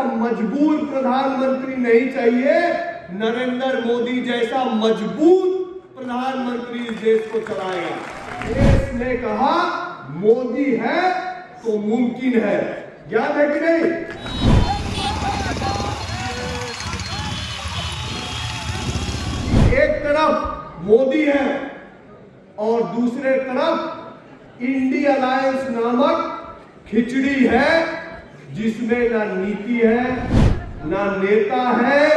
जैसा मजबूर प्रधानमंत्री नहीं चाहिए, नरेंद्र मोदी जैसा मजबूत प्रधानमंत्री इस देश को चलाएगा। देश ने कहा मोदी है तो मुमकिन है, याद है कि नहीं? एक तरफ मोदी है और दूसरे तरफ इंडिया अलायंस नामक खिचड़ी है, जिसमें ना नीति है ना नेता है,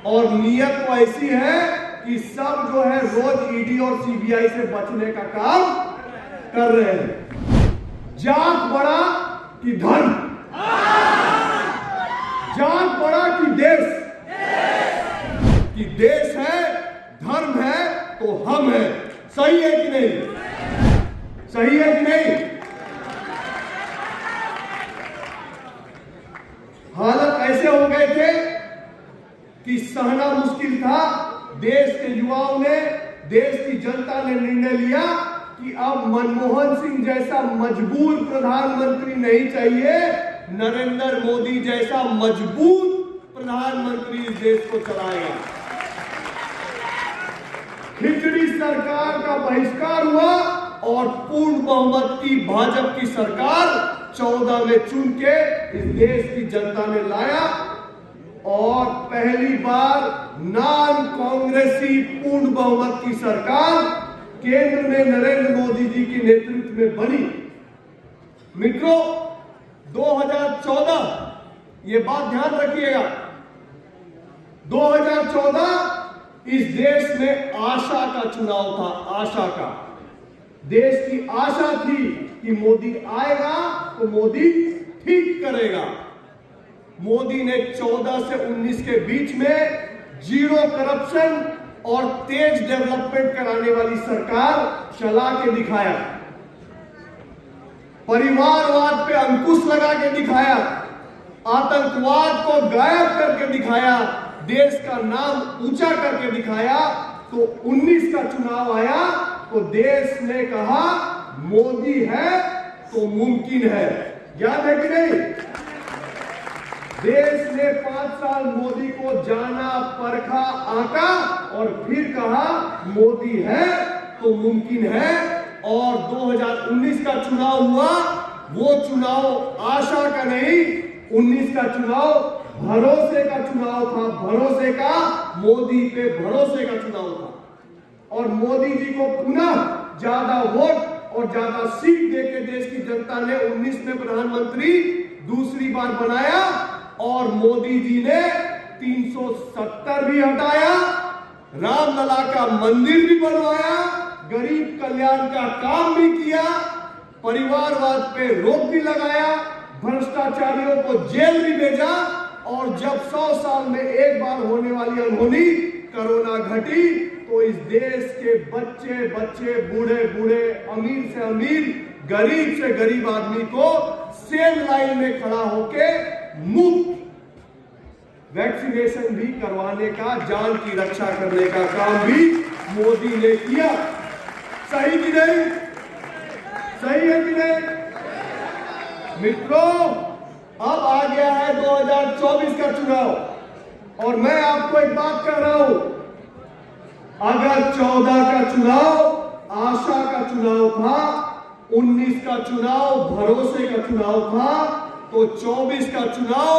और नीयत तो ऐसी है कि सब जो है रोज ईडी और सीबीआई से बचने का काम कर रहे हैं। जात बड़ा कि धर्म, जात बड़ा कि देश, कि देश है धर्म है तो हम है। सही है कि नहीं? सही है कि नहीं? हालत ऐसे हो गए थे कि सहना मुश्किल था। देश के युवाओं ने, देश की जनता ने निर्णय लिया कि अब मनमोहन सिंह जैसा मजबूर प्रधानमंत्री नहीं चाहिए, नरेंद्र मोदी जैसा मजबूत प्रधानमंत्री इस देश को चलाएगा। खिचड़ी सरकार का बहिष्कार हुआ और पूर्ण बहुमत की भाजपा की सरकार 14 में चुन के इस देश की जनता ने लाया, और पहली बार नॉन कांग्रेसी पूर्ण बहुमत की सरकार केंद्र में नरेंद्र मोदी जी के नेतृत्व में बनी। मित्रों, 2014, ये बात ध्यान रखिएगा, 2014 इस देश में आशा का चुनाव था। आशा का, देश की आशा थी कि मोदी आएगा तो मोदी ठीक करेगा। मोदी ने 14 से 19 के बीच में जीरो करप्शन और तेज डेवलपमेंट कराने वाली सरकार चला के दिखाया, परिवारवाद पे अंकुश लगा के दिखाया, आतंकवाद को गायब करके दिखाया, देश का नाम ऊंचा करके दिखाया। तो 19 का चुनाव आया तो देश ने कहा मोदी है तो मुमकिन है, याद है कि नहीं? देश ने 5 साल मोदी को जाना, परखा, आका और फिर कहा मोदी है तो मुमकिन है। और 2019 का चुनाव हुआ, वो चुनाव आशा का नहीं, 19 का चुनाव भरोसे का चुनाव था। भरोसे का, मोदी पे भरोसे का चुनाव था। और मोदी जी को पुनः ज्यादा वोट और ज्यादा सीट देके देश की जनता ने 19 में प्रधानमंत्री दूसरी बार बनाया, और मोदी जी ने 370 भी हटाया, रामलला का मंदिर भी बनवाया, गरीब कल्याण का काम भी किया, परिवारवाद पे रोक भी लगाया, भ्रष्टाचारियों को जेल भी भेजा। और जब 100 साल में एक बार होने वाली अनहोनी कोरोना घटी, तो इस देश के बच्चे बच्चे, बूढ़े बूढ़े, अमीर से अमीर, गरीब से गरीब आदमी को सेम लाइन में खड़ा होके मुफ्त वैक्सीनेशन भी करवाने का, जान की रक्षा करने का काम भी मोदी ने किया। सही कि नहीं? सही है कि नहीं? मित्रों, अब आ गया है 2024 का चुनाव, और मैं आपको एक बात कह रहा हूं, अगर 14 का चुनाव आशा का चुनाव था, 19 का चुनाव भरोसे का चुनाव था, तो 24 का चुनाव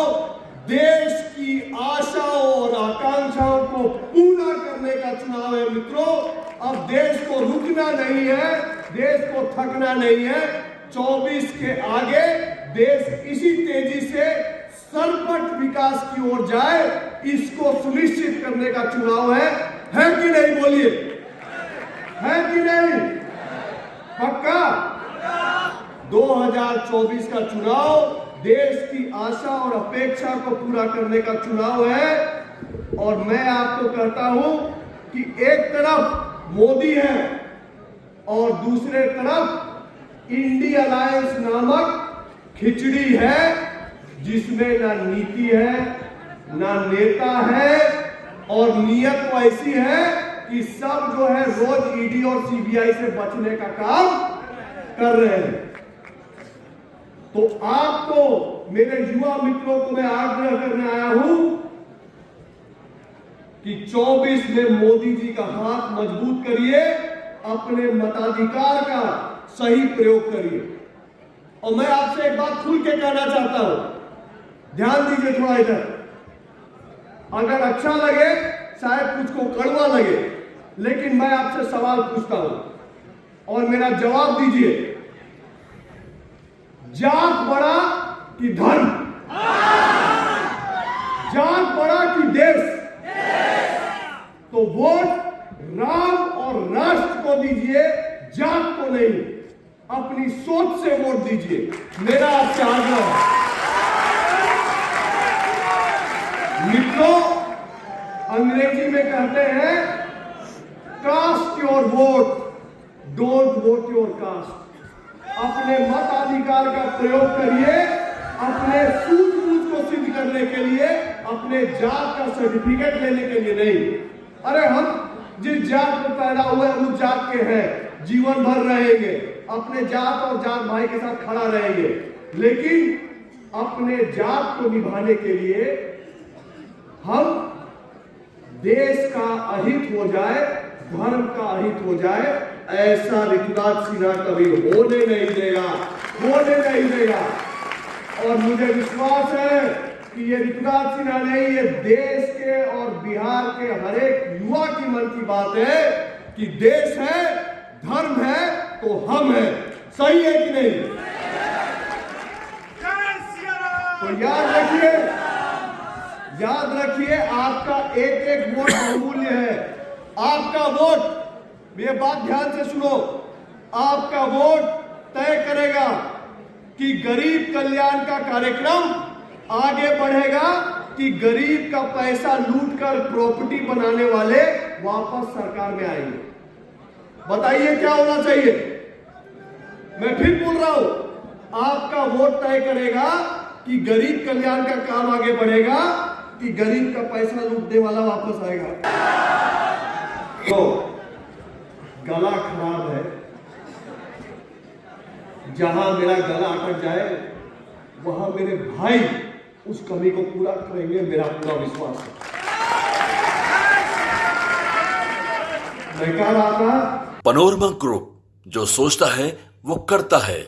देश की आशाओं और आकांक्षाओं को पूरा करने का चुनाव है। मित्रों, अब देश को रुकना नहीं है, देश को थकना नहीं है। 24 के आगे देश इसी तेजी से सरपट विकास की ओर जाए, इसको सुनिश्चित करने का चुनाव है कि नहीं? बोलिए, है कि नहीं? पक्का? 2024 का चुनाव देश की आशा और अपेक्षा को पूरा करने का चुनाव है। और मैं आपको कहता हूं कि एक तरफ मोदी है और दूसरे तरफ इंडिया अलायंस नामक खिचड़ी है, जिसमें ना नीति है ना नेता है, और नीयत तो ऐसी है कि सब जो है रोज ईडी और सीबीआई से बचने का काम कर रहे हैं। तो आपको मेरे युवा मित्रों को मैं आग्रह करने आया हूं कि 24 में मोदी जी का हाथ मजबूत करिए, अपने मताधिकार का सही प्रयोग करिए। और मैं आपसे एक बात खुल के कहना चाहता हूं, ध्यान दीजिए थोड़ा इधर। अगर अच्छा लगे, शायद कुछ को कड़वा लगे, लेकिन मैं आपसे सवाल पूछता हूं और मेरा जवाब दीजिए। जात बड़ा कि धर्म? जात बड़ा कि देश? तो वोट राम और राष्ट्र को दीजिए, जात को नहीं। अपनी सोच से वोट दीजिए, मेरा आपसे आग्रह है। मित्रों, अंग्रेजी में कहते हैं cast your vote, don't vote your caste. अपने मताधिकार का प्रयोग करिए, अपने सूझबूझ को सिद्ध करने के लिए, अपने जात का सर्टिफिकेट लेने के लिए नहीं। अरे हम जिस जात में पैदा हुए उस जात के हैं, जीवन भर रहेंगे, अपने जात और जात भाई के साथ खड़ा रहेंगे, लेकिन अपने जात को निभाने के लिए हम देश का अहित हो जाए, धर्म का अहित हो जाए, ऐसा ऋतुराज सिन्हा कभी होने नहीं देगा, होने नहीं देगा। और मुझे विश्वास है कि ये ऋतुराज सिन्हा नहीं, ये देश के और बिहार के हर एक युवा की मन की बात है कि देश है, धर्म है तो हम हैं। सही है कि नहीं? तो याद रखिए, आपका एक एक वोट बहुमूल्य है। आपका वोट, ये बात ध्यान से सुनो, आपका वोट तय करेगा कि गरीब कल्याण का कार्यक्रम आगे बढ़ेगा कि गरीब का पैसा लूटकर प्रॉपर्टी बनाने वाले वापस सरकार में आएंगे। बताइए क्या होना चाहिए? मैं फिर बोल रहा हूं, आपका वोट तय करेगा कि गरीब कल्याण का काम आगे बढ़ेगा कि गरीब का पैसा लूटने वाला वापस आएगा। तो गला खराब है, जहां मेरा गला अटक जाए वहां मेरे भाई उस कमी को पूरा करेंगे, मेरा पूरा विश्वास है। मैं कह रहा था, पैनोरमा ग्रुप, जो सोचता है वो करता है।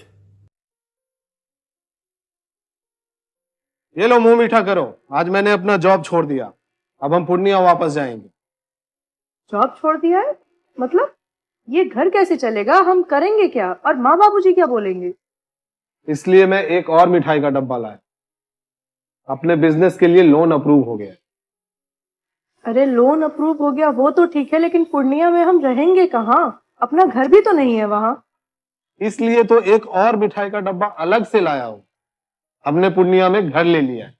ये लो, मुंह मीठा करो। आज मैंने अपना जॉब छोड़ दिया, अब हम पूर्णिया वापस जाएंगे। जॉब छोड़ दिया है? मतलब ये घर कैसे चलेगा? हम करेंगे क्या? और माँ बाबूजी क्या बोलेंगे? इसलिए मैं एक और मिठाई का डब्बा लाया। अपने बिजनेस के लिए लोन अप्रूव हो गया। अरे लोन अप्रूव हो गया वो तो ठीक है, लेकिन पूर्णिया में हम रहेंगे कहाँ? अपना घर भी तो नहीं है वहाँ। इसलिए तो एक और मिठाई का डब्बा अलग से लाया हूँ। हमने पूर्णिया में घर ले लिया है,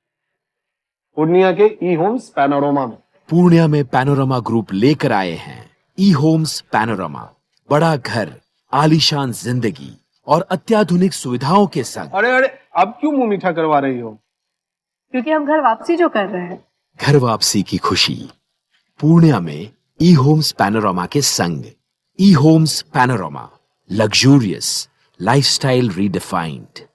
पूर्णिया के ई होम्स पैनोरमा में। पूर्णिया में पैनोरमा ग्रुप लेकर आए हैं ई होम्स पैनोरमा। बड़ा घर, आलीशान जिंदगी और अत्याधुनिक सुविधाओं के संग। अरे अब क्यों मुंह मीठा करवा रही हो? क्योंकि हम घर वापसी जो कर रहे हैं। घर वापसी की खुशी पूर्णिया में ई होम्स पैनोरमा के संग। ई Homes Panorama, luxurious lifestyle redefined.